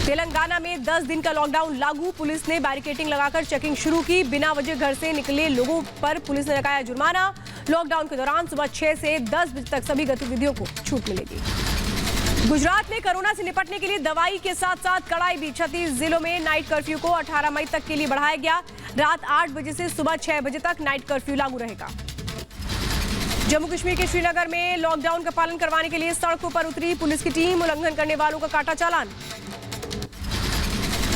तेलंगाना में 10 दिन का लॉकडाउन लागू। पुलिस ने बैरिकेडिंग लगाकर चेकिंग शुरू की। बिना वजह घर से निकले लोगों पर पुलिस ने लगाया जुर्माना। लॉकडाउन के दौरान सुबह 6 से 10 बजे तक सभी गतिविधियों को छूट मिलेगी। गुजरात में कोरोना से निपटने के लिए दवाई के साथ साथ कड़ाई भी। 36 जिलों में नाइट कर्फ्यू को 18 मई तक के लिए बढ़ाया गया। रात 8 बजे से सुबह 6 बजे तक नाइट कर्फ्यू लागू रहेगा। जम्मू कश्मीर के श्रीनगर में लॉकडाउन का पालन करवाने के लिए सड़कों पर उतरी पुलिस की टीम। उल्लंघन करने वालों का काटा चालान।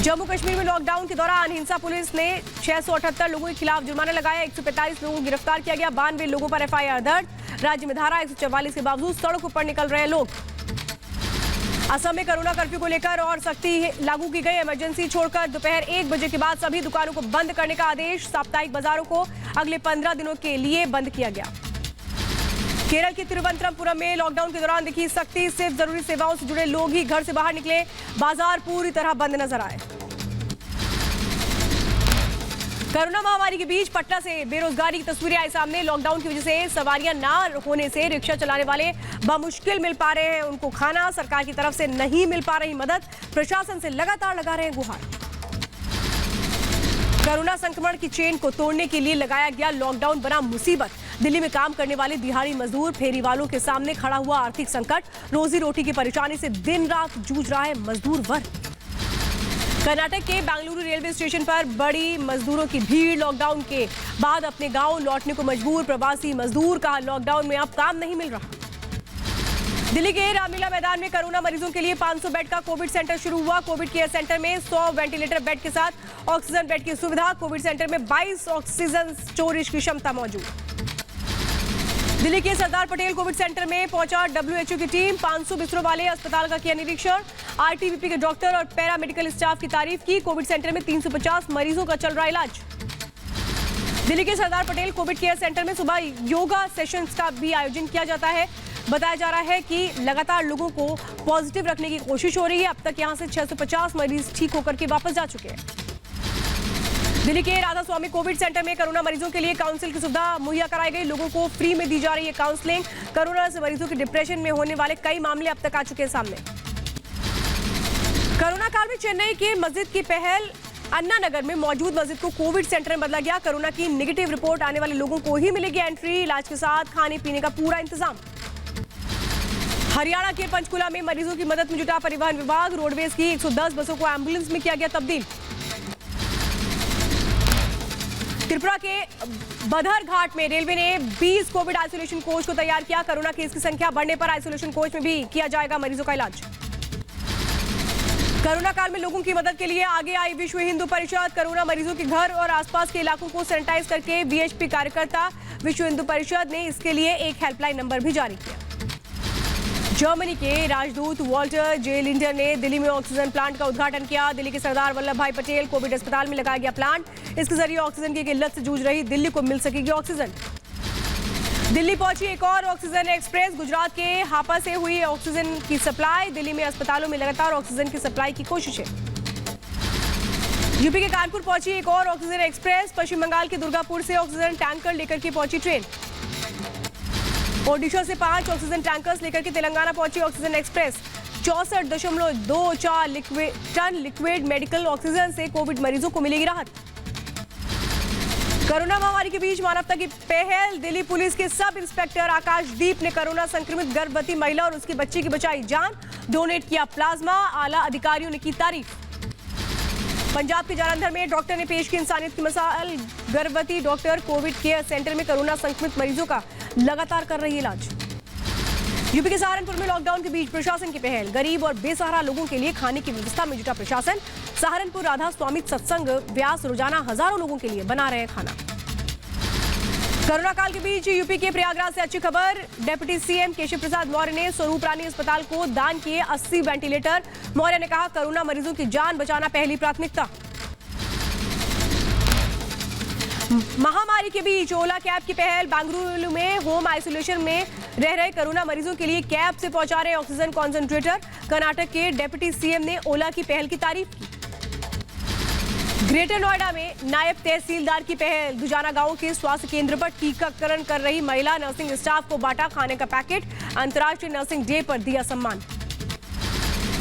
जम्मू कश्मीर में लॉकडाउन के दौरान हिंसा, पुलिस ने 678 लोगों के खिलाफ जुर्माना लगाया, 145 लोगों को गिरफ्तार किया गया, 92 लोगों पर एफआईआर दर्ज। राज्य में धारा 144 के बावजूद सड़कों पर निकल रहे लोग। असम में कोरोना कर्फ्यू को लेकर और सख्ती लागू की गई। इमरजेंसी छोड़कर दोपहर 1 बजे के बाद सभी दुकानों को बंद करने का आदेश। साप्ताहिक बाजारों को अगले 15 दिनों के लिए बंद किया गया। केरल के तिरुवनंतपुरम में लॉकडाउन के दौरान दिखी सख्ती, सिर्फ जरूरी सेवाओं से जुड़े लोग ही घर से बाहर निकले, बाजार पूरी तरह बंद नजर आए। कोरोना महामारी के बीच पटना से बेरोजगारी की तस्वीरें आई सामने। लॉकडाउन की वजह से सवारियां ना होने से रिक्शा चलाने वाले बमुश्किल मिल पा रहे हैं उनको खाना। सरकार की तरफ से नहीं मिल पा रही मदद, प्रशासन से लगातार लगा रहे हैं गुहार। कोरोना संक्रमण की चेन को तोड़ने के लिए लगाया गया लॉकडाउन बना मुसीबत। दिल्ली में काम करने वाले दिहाड़ी मजदूर, फेरी वालों के सामने खड़ा हुआ आर्थिक संकट। रोजी रोटी की परेशानी से दिन रात जूझ रहा है मजदूर वर्ग। कर्नाटक के बेंगलुरु रेलवे स्टेशन पर बड़ी मजदूरों की भीड़। लॉकडाउन के बाद अपने गांव लौटने को मजबूर प्रवासी मजदूर, कहा लॉकडाउन में अब काम नहीं मिल रहा। दिल्ली के रामलीला मैदान में कोरोना मरीजों के लिए 500 बेड का कोविड सेंटर शुरू हुआ। कोविड केयर सेंटर में 100 वेंटिलेटर बेड के साथ ऑक्सीजन बेड की सुविधा। कोविड सेंटर में 22 ऑक्सीजन स्टोरेज की क्षमता मौजूद। दिल्ली के सरदार पटेल कोविड सेंटर में पहुंचा WHO की टीम। 500 बिस्तरों वाले अस्पताल का किया निरीक्षण। RTVP के डॉक्टर और पैरामेडिकल स्टाफ की तारीफ की। कोविड सेंटर में 350 मरीजों का चल रहा इलाज। दिल्ली के Sardar Patel Covid care centre में सुबह योगा सेशंस का भी आयोजन किया जाता है। बताया जा रहा है कि लगातार लोगों को पॉजिटिव रखने की कोशिश हो रही है। अब तक यहां से 650 मरीज ठीक होकर के वापस जा चुके हैं। दिल्ली के राधा स्वामी कोविड सेंटर में कोरोना मरीजों के लिए काउंसिल की सुविधा मुहैया कराई गई। लोगों को फ्री में दी जा रही है काउंसलिंग। कोरोना से मरीजों के डिप्रेशन में होने वाले कई मामले अब तक आ चुके हैं सामने। कोरोना काल में चेन्नई के मस्जिद की पहल, अन्ना नगर में मौजूद मस्जिद को कोविड सेंटर में बदला गया। कोरोना की नेगेटिव रिपोर्ट आने वाले लोगों को ही मिलेगी एंट्री, इलाज के साथ खाने पीने का पूरा इंतजाम। हरियाणा के पंचकुला में मरीजों की मदद में जुटा परिवहन विभाग। रोडवेज की 110 बसों को एम्बुलेंस में किया गया तब्दील। त्रिपुरा के बधर घाट में रेलवे ने 20 कोविड आइसोलेशन कोच को तैयार किया। कोरोना केस की संख्या बढ़ने पर आइसोलेशन कोच में भी किया जाएगा मरीजों का इलाज। कोरोना काल में लोगों की मदद के लिए आगे आई विश्व हिंदू परिषद। कोरोना मरीजों के घर और आसपास के इलाकों को सैनिटाइज करके VHP कार्यकर्ता। विश्व हिंदू परिषद ने इसके लिए एक हेल्पलाइन नंबर भी जारी किया। जर्मनी के राजदूत वॉल्टर जे लिंडर ने दिल्ली में ऑक्सीजन प्लांट का उद्घाटन किया। दिल्ली के सरदार वल्लभ भाई पटेल कोविड अस्पताल में लगाया गया प्लांट। इसके जरिए ऑक्सीजन की किल्लत से जूझ रही दिल्ली को मिल सकेगी ऑक्सीजन। दिल्ली पहुंची एक और ऑक्सीजन एक्सप्रेस। गुजरात के हापा से हुई ऑक्सीजन की सप्लाई। दिल्ली में अस्पतालों में लगातार ऑक्सीजन की सप्लाई की कोशिशें। यूपी के कानपुर पहुंची एक और ऑक्सीजन एक्सप्रेस। पश्चिम बंगाल के दुर्गापुर से ऑक्सीजन टैंकर लेकर के पहुंची ट्रेन। ओडिशा से 5 ऑक्सीजन टैंकर्स लेकर के तेलंगाना पहुंची oxygen express. 64.24 ton liquid medical oxygen से कोविड मरीजों को मिलेगी राहत। कोरोना महामारी के बीच मानवता की पहल। दिल्ली पुलिस के सब इंस्पेक्टर आकाशदीप ने कोरोना संक्रमित गर्भवती महिला और उसके बच्चे की बचाई जान। डोनेट किया प्लाज्मा। आला अधिकारियों ने की तारीफ। पंजाब के जालंधर में डॉक्टर ने पेश की इंसानियत की मिसाल। गर्भवती डॉक्टर कोविड केयर सेंटर में कोरोना संक्रमित मरीजों का लगातार कर रही है इलाज। यूपी के सहारनपुर में लॉकडाउन के बीच प्रशासन की पहल। गरीब और बेसहारा लोगों के लिए खाने की व्यवस्था में जुटा प्रशासन। सहारनपुर राधा स्वामी सत्संग व्यास रोजाना हजारों लोगों के लिए बना रहे हैं खाना। कोरोना काल के बीच यूपी के प्रयागराज से अच्छी खबर। डिप्टी सीएम केशव प्रसाद मौर्य ने स्वरूप रानी अस्पताल को दान किए 80 वेंटिलेटर। मौर्य ने कहा कोरोना मरीजों की जान बचाना पहली प्राथमिकता। महामारी के बीच ओला कैब की पहल। बेंगलुरु में होम आइसोलेशन में रह रहे कोरोना मरीजों के लिए कैब से पहुंचा रहे ऑक्सीजन कॉन्सेंट्रेटर। कर्नाटक के डिप्टी सीएम ने ओला की पहल की तारीफ की। ग्रेटर नोएडा में नायब तहसीलदार की पहल। दुजाना गांव के स्वास्थ्य केंद्र पर टीकाकरण कर रही महिला नर्सिंग स्टाफ को बांटा खाने का पैकेट। अंतर्राष्ट्रीय नर्सिंग डे पर दिया सम्मान।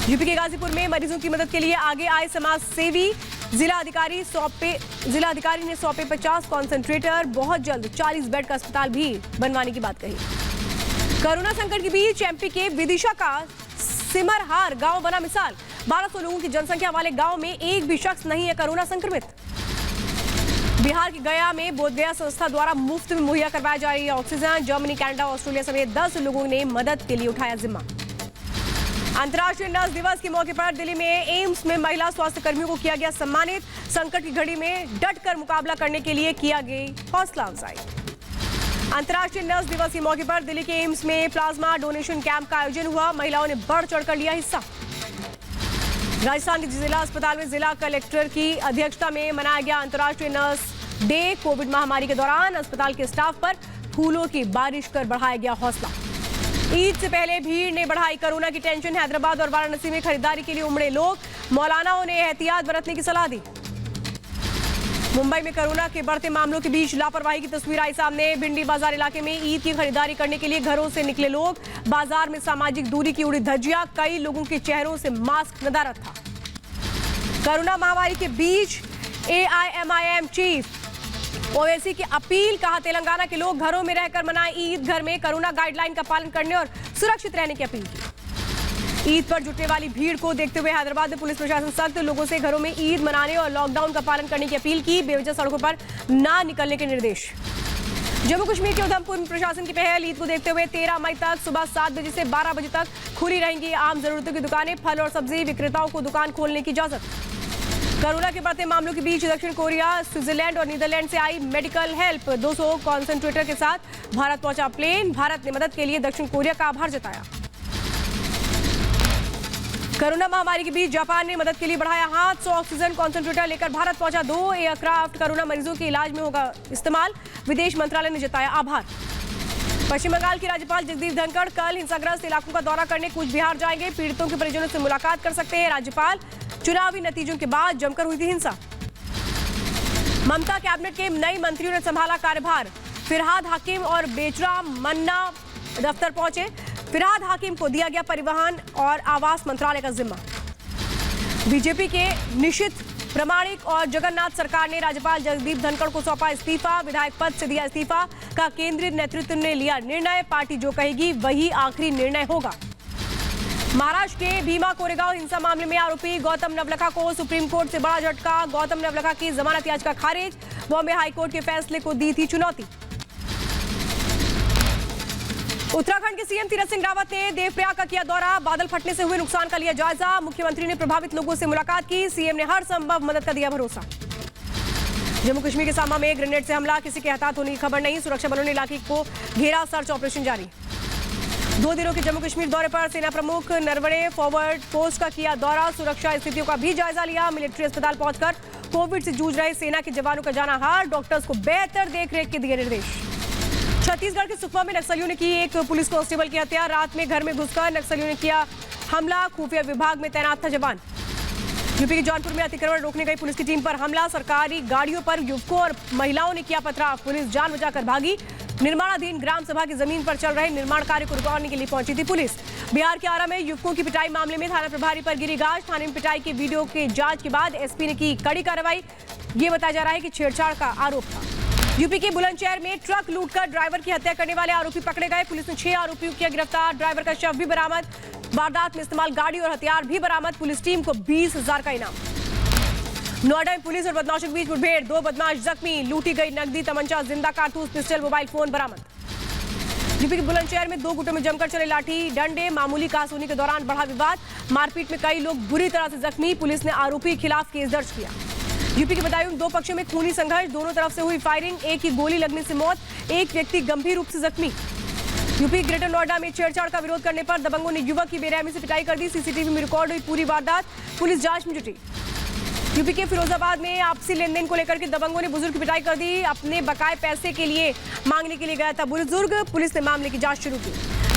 यूपी के गाजीपुर में मरीजों की मदद के लिए आगे आए समाज सेवी। जिला अधिकारी ने सौंपे 50 कॉन्सेंट्रेटर। बहुत जल्द 40 बेड का अस्पताल भी बनवाने की बात कही। कोरोना संकट के बीच एमपी के विदिशा का सिमरहार गांव बना मिसाल। 1200 लोगों की जनसंख्या वाले गांव में एक भी शख्स नहीं है कोरोना संक्रमित। बिहार के गया में बोधगया संस्था द्वारा मुफ्त में मुहैया करवाया जा रही है ऑक्सीजन। जर्मनी, कनाडा, ऑस्ट्रेलिया समेत 10 लोगों ने मदद के लिए उठाया जिम्मा। अंतर्राष्ट्रीय नर्स दिवस के मौके पर दिल्ली में एम्स में महिला स्वास्थ्य कर्मियों को किया गया सम्मानित। संकट की घड़ी में डटकर मुकाबला करने के लिए किया गया हौसला अफजाई। अंतर्राष्ट्रीय नर्स दिवस के मौके पर दिल्ली के एम्स में प्लाज्मा डोनेशन कैंप का आयोजन हुआ। महिलाओं ने बढ़ चढ़कर लिया हिस्सा। राजस्थान के जिला अस्पताल में जिला कलेक्टर की अध्यक्षता में मनाया गया अंतर्राष्ट्रीय नर्स डे। कोविड महामारी के दौरान अस्पताल के स्टाफ पर फूलों की बारिश कर बढ़ाया गया हौसला। ईद से पहले भीड़ ने बढ़ाई कोरोना की टेंशन। हैदराबाद और वाराणसी में खरीदारी के लिए उमड़े लोग। मौलानाओं ने एहतियात बरतने की सलाह दी। मुंबई में कोरोना के बढ़ते मामलों के बीच लापरवाही की तस्वीर आई सामने। भिंडी बाजार इलाके में ईद की खरीदारी करने के लिए घरों से निकले लोग। बाजार में सामाजिक दूरी की उड़ी धज्जियां। कई लोगों के चेहरों से मास्क नदारद था। कोरोना महामारी के बीच AIMIM चीफ ओवैसी की अपील। कहा तेलंगाना के लोग घरों में रहकर मनाएं ईद। घर में कोरोना गाइडलाइन का पालन करने और सुरक्षित रहने की अपील की। ईद पर जुटने वाली भीड़ को देखते हुए हैदराबाद में पुलिस प्रशासन सख्त। लोगों से घरों में ईद मनाने और लॉकडाउन का पालन करने की अपील की। बेवजह सड़कों पर ना निकलने के निर्देश। जम्मू कश्मीर के उधमपुर में प्रशासन की पहल। ईद को देखते हुए 13 मई तक सुबह 7 बजे से 12 बजे तक खुली रहेंगी आम जरूरतों की दुकानें। फल और सब्जी विक्रेताओं को दुकान खोलने की इजाजत। कोरोना के बढ़ते मामलों के बीच दक्षिण कोरिया, स्विट्जरलैंड और नीदरलैंड से आई मेडिकल हेल्प। 200 कॉन्सेंट्रेटर के साथ भारत पहुंचा प्लेन। भारत ने मदद के लिए दक्षिण कोरिया का आभार जताया। कोरोना महामारी के बीच जापान ने मदद के लिए बढ़ाया हाथ। 100 ऑक्सीजन कॉन्सेंट्रेटर लेकर भारत पहुंचा। 2 एयरक्राफ्ट कोरोना मरीजों के इलाज में होगा इस्तेमाल। विदेश मंत्रालय ने जताया आभार। पश्चिम बंगाल की राज्यपाल जगदीप धनखड़ कल हिंसाग्रस्त इलाकों का दौरा करने कूच बिहार जाएंगे। पीड़ितों के परिजनों से मुलाकात कर सकते हैं राज्यपाल। चुनावी नतीजों के बाद जमकर हुई थी हिंसा। ममता कैबिनेट के नए मंत्रियों ने संभाला कार्यभार। फिरहाद हाकिम और बेचरा मन्ना दफ्तर पहुंचे। फिरहाद हाकिम को दिया गया परिवहन और आवास मंत्रालय का जिम्मा। बीजेपी के निशित प्रमाणिक और जगन्नाथ सरकार ने राज्यपाल जगदीप धनखड़ को सौंपा इस्तीफा। विधायक पद से दिया इस्तीफा। का केंद्रीय नेतृत्व ने लिया निर्णय। पार्टी जो कहेगी वही आखिरी निर्णय होगा। महाराष्ट्र के भीमा कोरेगांव हिंसा मामले में आरोपी गौतम नवलखा को सुप्रीम कोर्ट से बड़ा झटका। गौतम नवलखा की जमानत याचिका खारिज। बॉम्बे हाईकोर्ट के फैसले को दी थी चुनौती। उत्तराखंड के सीएम तीरथ सिंह रावत ने देवप्रयाग का किया दौरा। बादल फटने से हुए नुकसान का लिया जायजा। मुख्यमंत्री ने प्रभावित लोगों से मुलाकात की। सीएम ने हर संभव मदद का दिया भरोसा। जम्मू कश्मीर के सांबा में ग्रेनेड से हमला। किसी के हताहत होने की खबर नहीं। सुरक्षा बलों ने इलाके को घेरा। सर्च ऑपरेशन जारी। 2 दिनों के जम्मू कश्मीर दौरे पर सेना प्रमुख नरवणे फॉरवर्ड पोस्ट का किया दौरा। सुरक्षा स्थितियों का भी जायजा लिया। मिलिट्री अस्पताल पहुंचकर कोविड से जूझ रहे सेना के जवानों का जाना हाल। डॉक्टर्स को बेहतर देखरेख के दिए निर्देश। छत्तीसगढ़ के सुकमा में नक्सलियों ने की एक पुलिस कांस्टेबल की हत्या। रात में घर में घुसकर नक्सलियों ने किया हमला। खुफिया विभाग में तैनात था जवान। यूपी के जौनपुर में अतिक्रमण रोकने गई पुलिस की टीम पर हमला। सरकारी गाड़ियों पर युवकों और महिलाओं ने किया पथराव। पुलिस जान बचाकर भागी। निर्माणाधीन ग्राम सभा की जमीन पर चल रहे निर्माण कार्य को रुकवाने के लिए पहुंची थी पुलिस। बिहार के आरा में युवकों की पिटाई मामले में थाना प्रभारी पर गिरी गाज। थाने में पिटाई के वीडियो के जांच के बाद एसपी ने की कड़ी कार्रवाई। ये बताया जा रहा है कि छेड़छाड़ का आरोप था। यूपी के बुलंदशहर में ट्रक लूटकर ड्राइवर की हत्या करने वाले आरोपी पकड़े गए। पुलिस ने 6 आरोपियों को किया गिरफ्तार। ड्राइवर का शव भी बरामद। वारदात में इस्तेमाल गाड़ी और हथियार भी बरामद। पुलिस टीम को 20,000 का इनाम। नोएडा में पुलिस और बदमाशों के बीच मुठभेड़। 2 बदमाश जख्मी। लूटी गई नकदी, तमंचा, जिंदा कारतूस, पिस्टल, मोबाइल फोन बरामद। यूपी के बुलंदशहर में 2 गुटों में जमकर चले लाठी डंडे। मामूली कहासुनी के दौरान बढ़ा विवाद। मारपीट में कई लोग बुरी तरह से जख्मी। पुलिस ने आरोपी के खिलाफ केस दर्ज किया। यूपी के बदायूं में 2 पक्षों में खूनी संघर्ष। दोनों तरफ से हुई फायरिंग। एक की गोली लगने से मौत। एक व्यक्ति गंभीर रूप से जख्मी। यूपी ग्रेटर नोएडा में छेड़छाड़ का विरोध करने पर दबंगों ने युवक की बेरहमी से पिटाई कर दी। सीसीटीवी में रिकॉर्ड हुई पूरी वारदात। पुलिस जांच में जुटी। यूपी के फिरोजाबाद में आपसी लेनदेन को लेकर के दबंगों ने बुजुर्ग की पिटाई कर दी। अपने बकाए पैसे के लिए मांगने के लिए गया था बुजुर्ग। पुलिस ने मामले की जांच शुरू की।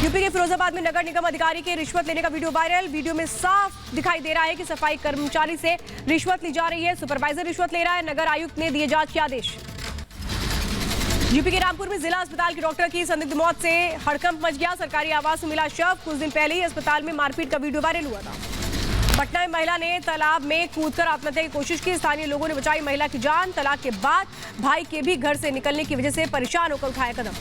यूपी के फिरोजाबाद में नगर निगम अधिकारी के रिश्वत लेने का वीडियो वायरल। वीडियो में साफ दिखाई दे रहा है कि सफाई कर्मचारी से रिश्वत ली जा रही है। सुपरवाइजर रिश्वत ले रहा है। नगर आयुक्त ने दिए जांच के आदेश। यूपी के रामपुर में जिला अस्पताल के डॉक्टर की संदिग्ध मौत से हड़कंप मच गया। सरकारी आवास में मिला शव। कुछ दिन पहले ही अस्पताल में मारपीट का वीडियो वायरल हुआ था। पटना में महिला ने तालाब में कूदकर आत्महत्या की कोशिश की। स्थानीय लोगों ने बचाई महिला की जान। तलाक के बाद भाई के भी घर से निकलने की वजह से परेशान होकर उठाया कदम।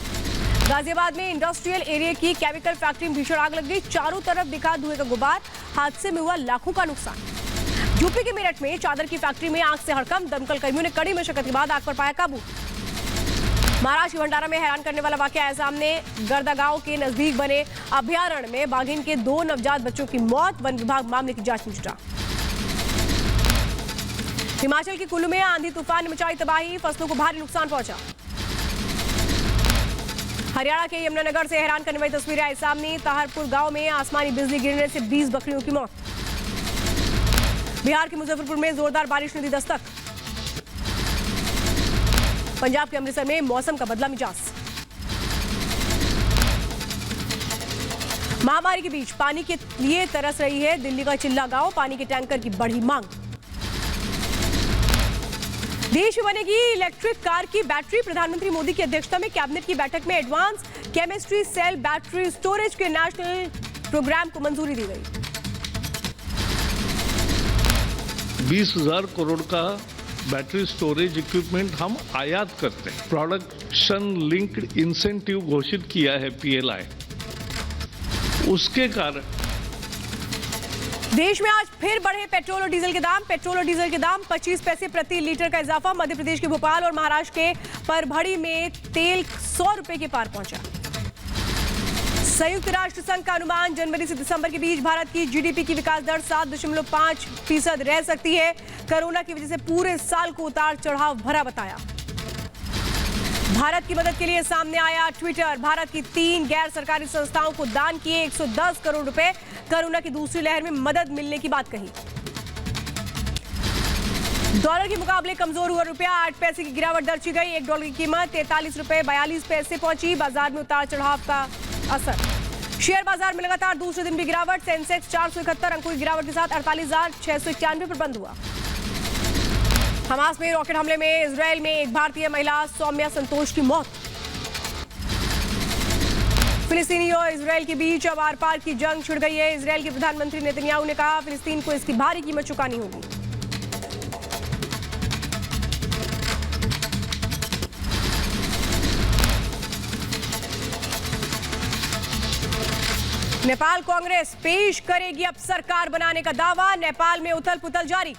गाजियाबाद में इंडस्ट्रियल एरिया की केमिकल फैक्ट्री में भीषण आग लग गई। चारों तरफ दिखा धुएं का गुबार। हादसे में हुआ लाखों का नुकसान। यूपी के मेरठ में चादर की फैक्ट्री में आग से हड़कंप। दमकल कर्मियों ने कड़ी मशक्कत के बाद आग पर पाया काबू। महाराष्ट्र के भंडारा में हैरान करने वाला वाकया है सामने। गर्दा गांव के नजदीक बने अभयारण्य में बाघिन के 2 नवजात बच्चों की मौत। वन विभाग मामले की जांच में जुटा। हिमाचल के कुल्लू में आंधी तूफान ने मचाई तबाही, फसलों को भारी नुकसान पहुंचा। हरियाणा के यमुनानगर से हैरान करने वाली तस्वीरें आई सामने। ताहरपुर गांव में आसमानी बिजली गिरने से 20 बकरियों की मौत। बिहार के मुजफ्फरपुर में जोरदार बारिश ने दी दस्तक। पंजाब के अमृतसर में मौसम का बदला मिजाज। महामारी के बीच पानी के लिए तरस रही है दिल्ली का चिल्ला गांव। पानी के टैंकर की बढ़ी मांग। देश में बनेगी इलेक्ट्रिक कार की बैटरी। प्रधानमंत्री मोदी की अध्यक्षता में कैबिनेट की बैठक में advance chemistry cell battery storage के नेशनल प्रोग्राम को मंजूरी दी गई। 20,000 करोड़ का बैटरी स्टोरेज इक्विपमेंट हम आयात करते हैं। प्रोडक्शन लिंक्ड इंसेंटिव घोषित किया है PLI। उसके कारण देश में आज फिर बढ़े पेट्रोल और डीजल के दाम। पेट्रोल और डीजल के दाम 25 पैसे प्रति लीटर का इजाफा। मध्य प्रदेश के भोपाल और महाराष्ट्र के परभड़ी में तेल 100 रुपए के पार पहुंचा। संयुक्त राष्ट्र संघ का अनुमान जनवरी से दिसंबर के बीच भारत की GDP की विकास दर 7.5% रह सकती है। कोरोना की वजह से पूरे साल को उतार चढ़ाव भरा बताया। भारत की मदद के लिए सामने आया ट्विटर। भारत की 3 गैर सरकारी संस्थाओं को दान किए 110 करोड़ रुपए। कोरोना की दूसरी लहर में मदद मिलने की बात कही। डॉलर के मुकाबले कमजोर हुआ रुपया। 8 पैसे की गिरावट दर्ज की गई। $1 की कीमत 43 रुपए 42 पैसे पहुंची। बाजार में उतार चढ़ाव का असर। शेयर बाजार में लगातार दूसरे दिन भी गिरावट। सेंसेक्स 471 अंकों की गिरावट के साथ 48,691 पर बंद हुआ। हमास में रॉकेट हमले में इजरायल में एक भारतीय महिला सौम्या संतोष की मौत। फिलिस्तीनी और इजरायल के बीच अब आर पार की जंग छिड़ गई है। इजरायल के प्रधानमंत्री नेतन्याहू ने कहा फिलिस्तीन को इसकी भारी कीमत चुकानी होगी। नेपाल कांग्रेस पेश करेगी अब सरकार बनाने का दावा। नेपाल में उथल पुथल जारी।